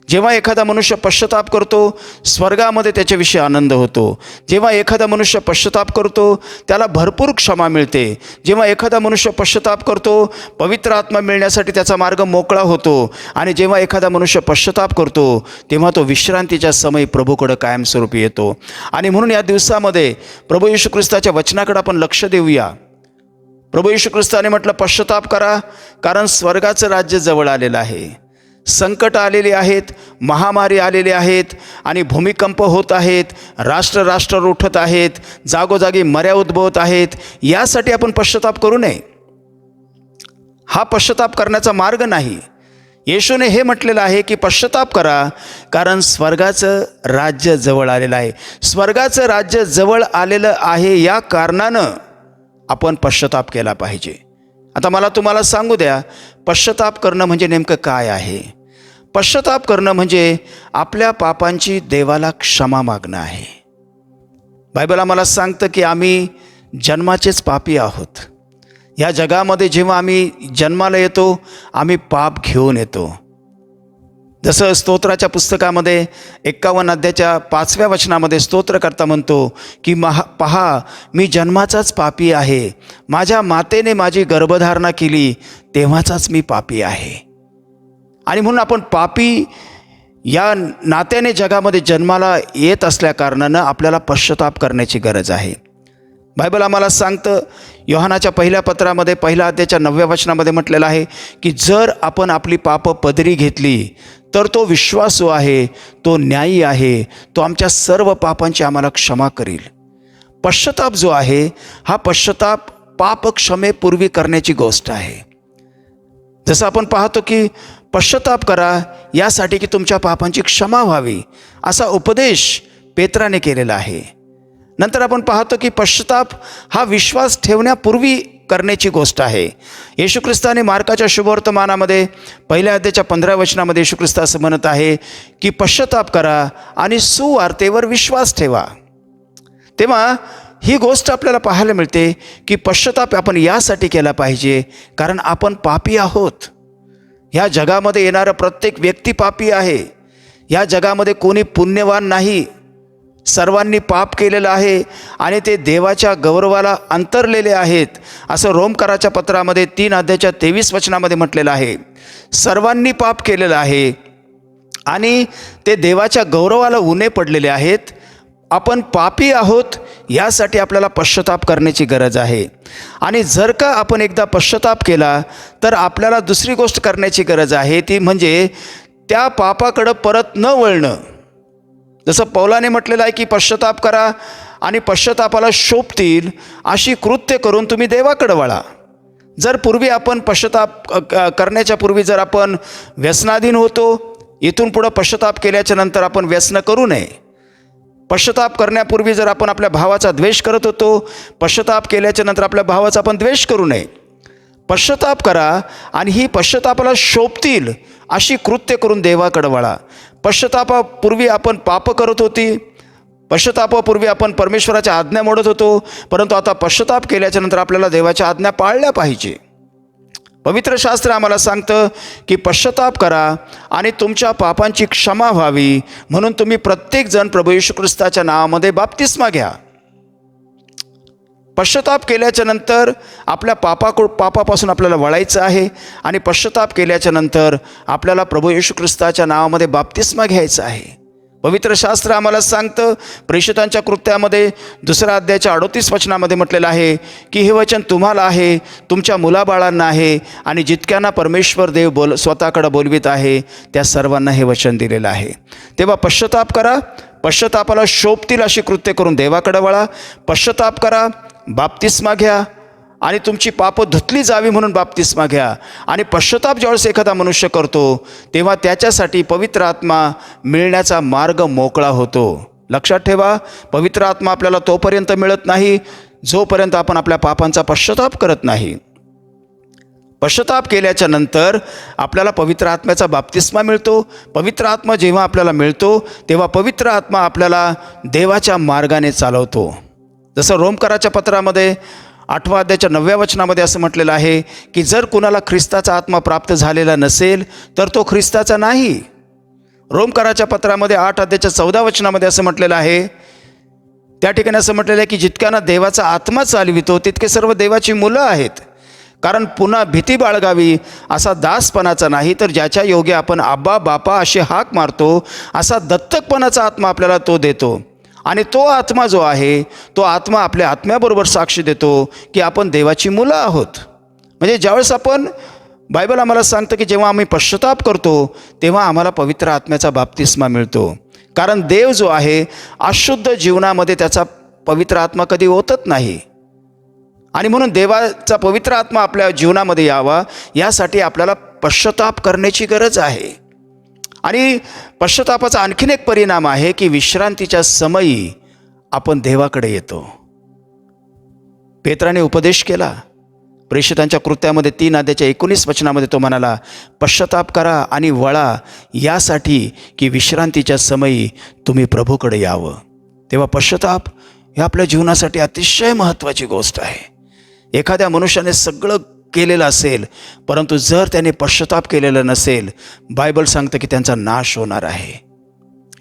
जेव्हा एखादा मनुष्य पश्चाताप करतो, स्वर्गामध्ये त्याच्याविषयी आनंद होतो. जेव्हा एखादा मनुष्य पश्चाताप करतो, त्याला भरपूर क्षमा मिळते. जेव्हा एखादा मनुष्य पश्चाताप करतो, पवित्र आत्मा मिळण्यासाठी त्याचा मार्ग मोकळा होतो. आणि जेव्हा एखादा मनुष्य पश्चाताप करतो, तेव्हा तो विश्रांतीच्या समयी प्रभूकडे कायमस्वरूपी येतो. आणि म्हणून या दिवसामध्ये प्रभू येशू ख्रिस्ताच्या वचनाकडे आपण लक्ष देऊया. प्रभू येशू ख्रिस्ताने म्हटलं, पश्चाताप करा, कारण स्वर्गाचं राज्य जवळ आलेलं आहे. संकट आलेली आहेत, महामारी आलेली आहेत आणि भूमिकंप होत आहेत, राष्ट्र उठत आहेत, जागोजागी मऱ्या उद्भवत आहेत. यासाठी आपण पश्चाताप करू नये. हा पश्चाताप करण्याचा मार्ग नाही. येशूने हे म्हटलेलं आहे की पश्चाताप करा, कारण स्वर्गाचं राज्य जवळ आलेलं आहे. स्वर्गाचं राज्य जवळ आलेलं आहे, या कारणानं आपण पश्चाताप केला पाहिजे. आता मला तुम्हाला सांगू द्या, पश्चाताप करणं म्हणजे नेमकं काय आहे. पश्चाताप करणं म्हणजे आपल्या पापांची देवाला क्षमा मागणं आहे. बायबल आम्हाला सांगतं की आम्ही जन्माचेच पापी आहोत. या जगामध्ये जेव्हा आम्ही जन्माला येतो, आम्ही पाप घेऊन येतो. जसं स्तोत्राच्या पुस्तकामध्ये 51 अध्यायाच्या 5व्या वचनामध्ये स्तोत्रकर्ता म्हणतो की पहा, मी जन्माचाच पापी आहे. माझ्या मातेने माझी गर्भधारणा केली, तेव्हाचाच मी पापी आहे. आणि म्हणून आपण पापी या नात्याने जगामध्ये जन्माला येत असल्या कारणानं आपल्याला पश्चाताप करण्याची गरज आहे. बायबल आम्हाला सांगतं, योहानाच्या पहिल्या पत्रामध्ये 1 अध्यायाच्या 9व्या वचनामध्ये म्हटलेलं आहे की जर आपण आपली पापं पदरी घेतली, तर तो विश्वासू आहे, तो न्यायी आहे, तो आमच्या सर्व पापांची आम्हाला क्षमा करील. पश्चाताप जो आहे, हा पश्चाताप पाप क्षमेपूर्वी करण्याची गोष्ट आहे. जसं आपण पाहतो की पश्चाताप करा यासाठी की तुमच्या पापांची क्षमा व्हावी, असा उपदेश पेत्राने केलेला आहे. नंतर आपण पाहतो की पश्चाताप हा विश्वास ठेवण्यापूर्वी करण्याची गोष्ट आहे. येशू ख्रिस्ताने मार्काच्या शुभवर्तमानामध्ये 1 अध्यायाच्या 15व्या वचनामध्ये येशू ख्रिस्त असं म्हणत आहे की पश्चाताप करा आणि सुवार्तेवर विश्वास ठेवा. तेव्हा ही गोष्ट आपल्याला पाहायला मिळते की पश्चाताप आपण यासाठी केला पाहिजे, कारण आपण पापी आहोत. ह्या जगामध्ये येणारा प्रत्येक व्यक्ती पापी आहे. ह्या जगामध्ये कोणी पुण्यवान नाही. सर्वांनी पाप केलेलं आहे आणि ते देवाच्या गौरवाला अंतरलेले आहेत, असं रोमकराच्या पत्रामध्ये 3 अध्यायाच्या 23 वचनामध्ये म्हटलेलं आहे. सर्वांनी पाप केलेलं आहे आणि ते देवाच्या गौरवाला उणे पडलेले आहेत. आपण पापी आहोत, यासाठी आपल्याला पश्चाताप करण्याची गरज आहे. आणि जर का आपण एकदा पश्चाताप केला, तर आपल्याला दुसरी गोष्ट करण्याची गरज आहे, ती म्हणजे त्या पापाकडं परत न वळणं. जसं पौलाने म्हटलेलं आहे की पश्चाताप करा आणि पश्चातापाला शोभतील अशी कृत्य करून तुम्ही देवाकडे वळा. जर पूर्वी आपण पश्चाताप करण्याच्या पूर्वी जर आपण व्यसनाधीन होतो, इथून पुढं पश्चाताप केल्याच्या नंतर आपण व्यसन करू नये. पश्चाताप करण्यापूर्वी जर आपण आपल्या भावाचा द्वेष करत होतो, पश्चाताप केल्याच्या नंतर आपल्या भावाचा आपण द्वेष करू नये. पश्चाताप करा आणि ही पश्चातापाला शोभतील अशी कृत्य करून देवाकडे वळा. पश्चातापापूर्वी आपण पाप करत होती, पश्चातापापूर्वी आपण परमेश्वराच्या आज्ञा मोडत होतो, परंतु आता पश्चाताप केल्याच्या नंतर आपल्याला देवाच्या आज्ञा पाळल्या पाहिजे. पवित्र शास्त्र आम्हाला सांगतं की पश्चाताप करा आणि तुमच्या पापांची क्षमा व्हावी, म्हणून तुम्ही प्रत्येकजण प्रभू येशू ख्रिस्ताच्या नावामध्ये बाप्तिस्मा घ्या. पश्चाताप केल्याच्या नंतर आपल्या पापापासून आपल्याला वळायचं आहे आणि पश्चाताप केल्याच्या नंतर आपल्याला प्रभू येशू ख्रिस्ताच्या नावामध्ये बाप्तिस्मा घ्यायचा आहे. पवित्र शास्त्र आम्हाला सांगतं, प्रेषितांच्या कृत्यामध्ये 2 अध्यायाच्या 38 वचनामध्ये म्हटलेलं आहे की हे वचन तुम्हाला आहे, तुमच्या मुलाबाळांना आहे आणि जितक्यांना परमेश्वर देव स्वतःकडे बोलवित आहे त्या सर्वांना हे वचन दिलेलं आहे. तेव्हा पश्चाताप करा, पश्चातापाला शोभतील अशी कृत्य करून देवाकडे वळा. पश्चाताप करा, बाप्तिस्मा घ्या आणि तुमची पापं धुतली जावी म्हणून बाप्तिस्मा घ्या. आणि पश्चाताप ज्यावेळेस एखादा मनुष्य करतो, तेव्हा त्याच्यासाठी पवित्र आत्मा मिळण्याचा मार्ग मोकळा होतो. लक्षात ठेवा, पवित्र आत्मा आपल्याला तोपर्यंत मिळत नाही जोपर्यंत आपण आपल्या पापांचा पश्चाताप करत नाही. पश्चाताप केल्याच्या नंतर आपल्याला पवित्र आत्म्याचा बाप्तिस्मा मिळतो. पवित्र आत्मा जेव्हा आपल्याला मिळतो, तेव्हा पवित्र आत्मा आपल्याला देवाच्या मार्गाने चालवतो. जसं रोमकराच्या पत्रामध्ये 8व्या अध्यायाच्या 9व्या वचनामध्ये असं म्हटलेलं आहे की जर कुणाला ख्रिस्ताचा आत्मा प्राप्त झालेला नसेल, तर तो ख्रिस्ताचा नाही. रोमकाराच्या पत्रामध्ये 8 अध्यायाच्या 14 वचनामध्ये असं म्हटलेलं आहे, त्या ठिकाणी असं म्हटलेलं आहे की जितक्यांना देवाचा आत्मा चालवितो तितके सर्व देवाची मुलं आहेत. कारण पुन्हा भीती बाळगावी असा दासपणाचा नाही, तर ज्याच्या योगे आपण आब्बा बापा अशी हाक मारतो असा दत्तकपणाचा आत्मा आपल्याला तो देतो. आणि तो आत्मा जो आहे तो आत्मा आपल्या आत्म्याबरोबर साक्ष देतो की आपण देवाची मुलं आहोत. म्हणजे ज्यावेळेस आपण, बायबल आम्हाला सांगतं की जेव्हा आम्ही पश्चाताप करतो तेव्हा आम्हाला पवित्र आत्म्याचा बाप्तिस्मा मिळतो. कारण देव जो आहे अशुद्ध जीवनामध्ये त्याचा पवित्र आत्मा कधी ओतत नाही. आणि म्हणून देवाचा पवित्र आत्मा आपल्या जीवनामध्ये यावा यासाठी आपल्याला पश्चाताप करण्याची गरज आहे. आणि पश्चातापाचा आणखीन एक परिणाम आहे की विश्रांतीच्या समयी आपण देवाकडे येतो. पेत्राने उपदेश केला प्रेषितांच्या कृत्यामध्ये 3 अध्यायाच्या 19 वचनामध्ये तो म्हणाला, पश्चाताप करा आणि वळा यासाठी की विश्रांतीच्या समयी तुम्ही प्रभूकडे यावं. तेव्हा पश्चाताप हे आपल्या जीवनासाठी अतिशय महत्त्वाची गोष्ट आहे. एखाद्या मनुष्याने सगळं केलेलं असेल परंतु जर त्याने पश्चाताप केलेलं नसेल, बायबल सांगतं की त्यांचा नाश होणार आहे.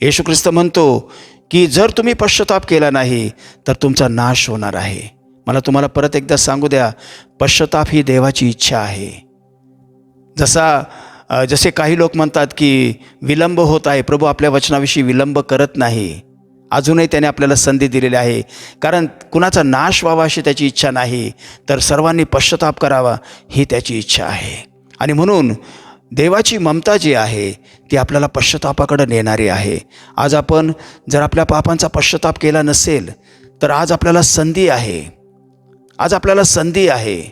येशू ख्रिस्त म्हणतो की जर तुम्ही पश्चाताप केला नाही तर तुमचा नाश होणार आहे. मला तुम्हाला परत एकदा सांगू द्या, पश्चाताप ही देवाची इच्छा आहे. जसे काही लोक म्हणतात की विलंब होत आहे, प्रभू आपल्या वचनाविषयी विलंब करत नाही. अजूनही त्याने आपल्याला संधी दिलेली आहे, कारण कुणाचा नाश व्हावा अशी त्याची इच्छा नाही, तर सर्वांनी पश्चाताप करावा ही त्याची इच्छा आहे. आणि म्हणून देवाची ममता जी आहे ती आपल्याला पश्चातापाकडे नेणारी आहे. आज आपण जर आपल्या पापांचा पश्चाताप केला नसेल तर आज आपल्याला संधी आहे.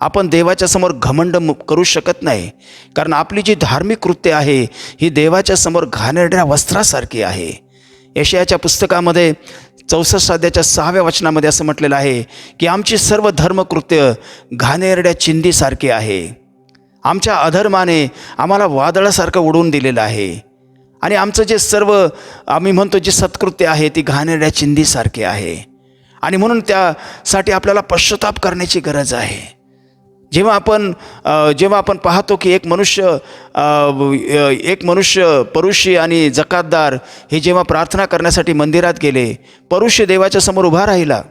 आपण देवाच्या समोर घमंड करू शकत नाही, कारण आपली जी धार्मिक कृत्य आहे ही देवाच्या समोर घाणेरड्या वस्त्रासारखी आहे. यशायाच्या पुस्तकामध्ये 64 अध्यायाच्या 6व्या वचनामध्ये असं म्हटलेलं आहे की आमची सर्व धर्मकृत्य घाणेरड्या चिंधीसारखी आहे. आमच्या अधर्माने आम्हाला वादळासारखं उडवून दिलेलं आहे. आणि आमचं जे सर्व आम्ही म्हणतो जी सत्कृत्य आहे ती घाणेरड्या चिंधीसारखी आहे. आणि म्हणून त्यासाठी आपल्याला पश्चाताप करण्याची गरज आहे. जेव्हा आपण पाहतो की एक मनुष्य परुषी आणि जकातदार हे जेव्हा प्रार्थना करण्यासाठी मंदिरात गेले, परुषी देवाच्या समोर उभा राहिला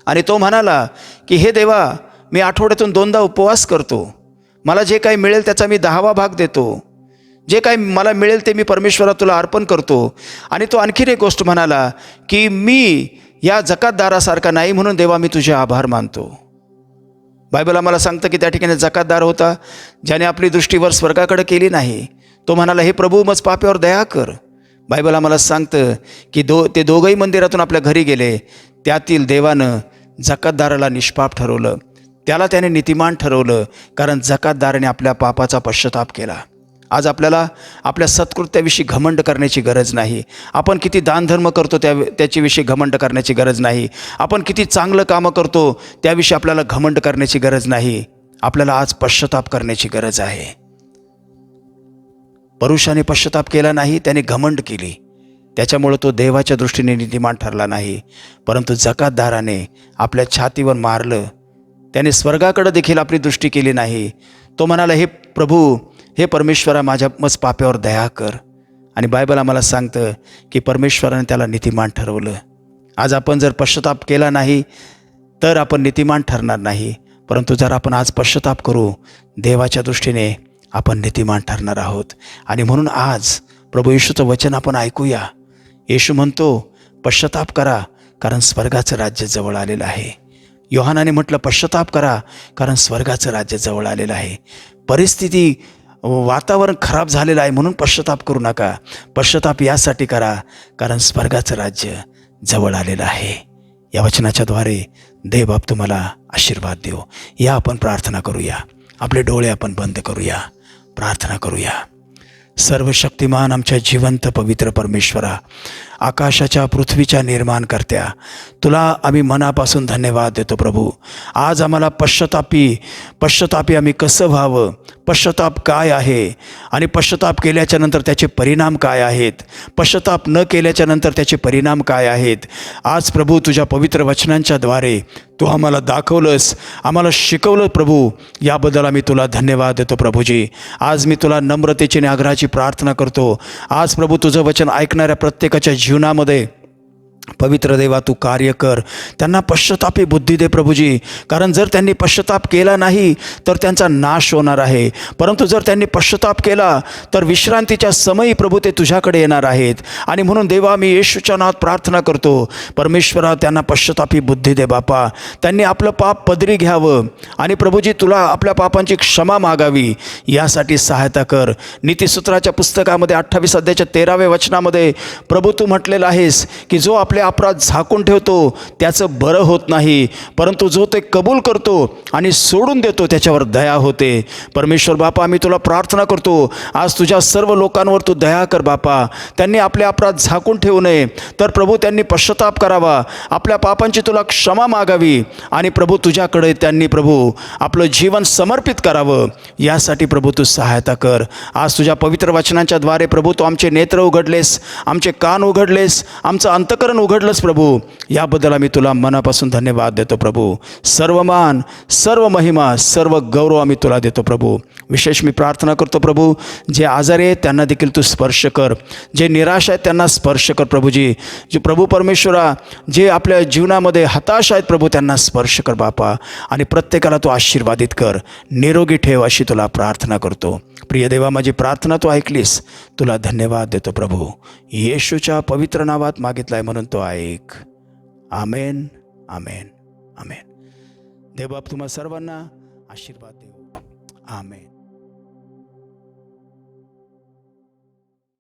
आणि तो म्हणाला की हे देवा, मी आठवड्यातून 2दा उपवास करतो, मला जे काही मिळेल त्याचा मी 10वा भाग देतो, जे काही मला मिळेल ते मी परमेश्वरा तुला अर्पण करतो. आणि तो आणखीन एक गोष्ट म्हणाला की मी या जकातदारासारखा नाही, म्हणून देवा मी तुझे आभार मानतो. बायबल आम्हाला सांगतं की त्या ठिकाणी जकातदार होता ज्याने आपली दृष्टीवर स्वर्गाकडे केली नाही. तो म्हणाला, हे प्रभू मज पाप्यावर दया कर. बायबल आम्हाला सांगतं की ते दोघंही मंदिरातून आपल्या घरी गेले. त्यातील देवानं जकातदाराला निष्पाप ठरवलं, त्याला त्याने नीतिमान ठरवलं, कारण जकातदाराने आपल्या पापाचा पश्चाताप केला. आज आपल्याला आपल्या सत्कृत्याविषयी घमंड करण्याची गरज नाही. आपण किती दानधर्म करतो त्याच्याविषयी घमंड करण्याची गरज नाही. आपण किती चांगलं कामं करतो त्याविषयी आपल्याला घमंड करण्याची गरज नाही. आपल्याला आज पश्चाताप करण्याची गरज आहे. परुषाने पश्चाताप केला नाही, त्याने घमंड केली, त्याच्यामुळे तो देवाच्या दृष्टीने नीतिमान ठरला नाही. परंतु जकातदाराने आपल्या छातीवर मारलं, त्याने स्वर्गाकडे देखील आपली दृष्टी केली नाही. तो म्हणाला, हे प्रभू, हे परमेश्वरा, माझ्या मज पाप्यावर दया कर. आणि बायबल आम्हाला सांगतं की परमेश्वराने त्याला नीतिमान ठरवलं. आज आपण जर पश्चाताप केला नाही तर आपण नीतिमान ठरणार नाही, परंतु जर आपण आज पश्चाताप करू, देवाच्या दृष्टीने आपण नीतिमान ठरणार आहोत. आणि म्हणून आज प्रभू येशूचं वचन आपण ऐकूया. येशू म्हणतो, पश्चाताप करा कारण स्वर्गाचं राज्य जवळ आलेलं आहे. योहानाने म्हटलं, पश्चाताप करा कारण स्वर्गाचं राज्य जवळ आलेलं आहे. परिस्थिती, वातावरण खराब झालेलं आहे म्हणून पश्चाताप करू नका. पश्चाताप यासाठी करा कारण स्वर्गाचं राज्य जवळ आलेलं आहे. या वचनाच्याद्वारे देवबाप तुम्हाला आशीर्वाद देव. या आपण प्रार्थना करूया. आपले डोळे आपण बंद करूया, प्रार्थना करूया. सर्वशक्तिमान आमच्या जिवंत पवित्र परमेश्वरा, आकाशाच्या पृथ्वीच्या निर्माण करत्या, तुला आम्ही मनापासून धन्यवाद देतो प्रभू. आज आम्हाला पश्चातापी आम्ही कसं व्हावं, पश्चाताप काय आहे आणि पश्चाताप केल्याच्या नंतर त्याचे परिणाम काय आहेत, पश्चाताप न केल्याच्या नंतर त्याचे परिणाम काय आहेत, आज प्रभू तुझ्या पवित्र वचनांच्याद्वारे तू आम्हाला दाखवलंस, आम्हाला शिकवलं प्रभू. याबद्दल आम्ही तुला धन्यवाद देतो प्रभूजी. आज मी तुला नम्रतेची आणि आग्रहाची प्रार्थना करतो. आज प्रभू तुझं वचन ऐकणाऱ्या प्रत्येकाच्या जीवनामध्ये पवित्र देवा तू कार्य कर, त्यांना पश्चातापी बुद्धी दे प्रभूजी. कारण जर त्यांनी पश्चाताप केला नाही तर त्यांचा नाश होणार आहे, परंतु जर त्यांनी पश्चाताप केला तर विश्रांतीच्या समयी प्रभू ते तुझ्याकडे येणार आहेत. आणि म्हणून देवा मी येशूच्या नावात प्रार्थना करतो, परमेश्वरा त्यांना पश्चातापी बुद्धी दे बापा. त्यांनी आपलं पाप पदरी घ्यावं आणि प्रभूजी तुला आपल्या पापांची क्षमा मागावी, यासाठी सहायता कर. नीतिसूत्राच्या पुस्तकामध्ये 28 अध्यायाच्या 13व्या वचनामध्ये प्रभू तू म्हटलेलं आहेस की जो आपले अपराध झाकून ठेवतो त्याचं बरं होत नाही, परंतु जो ते कबूल करतो आणि सोडून देतो त्याच्यावर दया होते. परमेश्वर बापा मी तुला प्रार्थना करतो, आज तुझ्या सर्व लोकांवर तू दया कर बापा. त्यांनी आपले अपराध झाकून ठेवू नये, तर प्रभू त्यांनी पश्चाताप करावा, आपल्या पापांची तुला क्षमा मागावी आणि प्रभू तुझ्याकडे त्यांनी प्रभू आपलं जीवन समर्पित करावं. यासाठी प्रभू तू सहायता कर. आज तुझ्या पवित्र वचनांच्याद्वारे प्रभू तू आमचे नेत्र उघडलेस, आमचे कान उघडलेस, आमचं अंतकरण उघडलंस प्रभू. याबद्दल आम्ही तुला मनापासून धन्यवाद देतो प्रभू. सर्व मान, सर्व महिमा, सर्व गौरव आम्ही तुला देतो प्रभू. विशेष मी प्रार्थना करतो प्रभू, जे आजारी आहेत त्यांना देखील तू स्पर्श कर, जे निराश आहेत त्यांना स्पर्श कर प्रभूजी. जे प्रभू परमेश्वरा जे आपल्या जीवनामध्ये हताश आहेत प्रभू त्यांना स्पर्श कर बापा. आणि प्रत्येकाला तू आशीर्वादित कर, निरोगी ठेव अशी तुला प्रार्थना करतो. प्रिय देवा माझी प्रार्थना तू ऐकलीस, तुला धन्यवाद देतो प्रभू. येशूच्या पवित्र नावात मागितलाय म्हणून तो ऐक. आमेन, आमेन, आमेन. देवबाप तुम्हा सर्वांना आशीर्वाद देव. आमेन.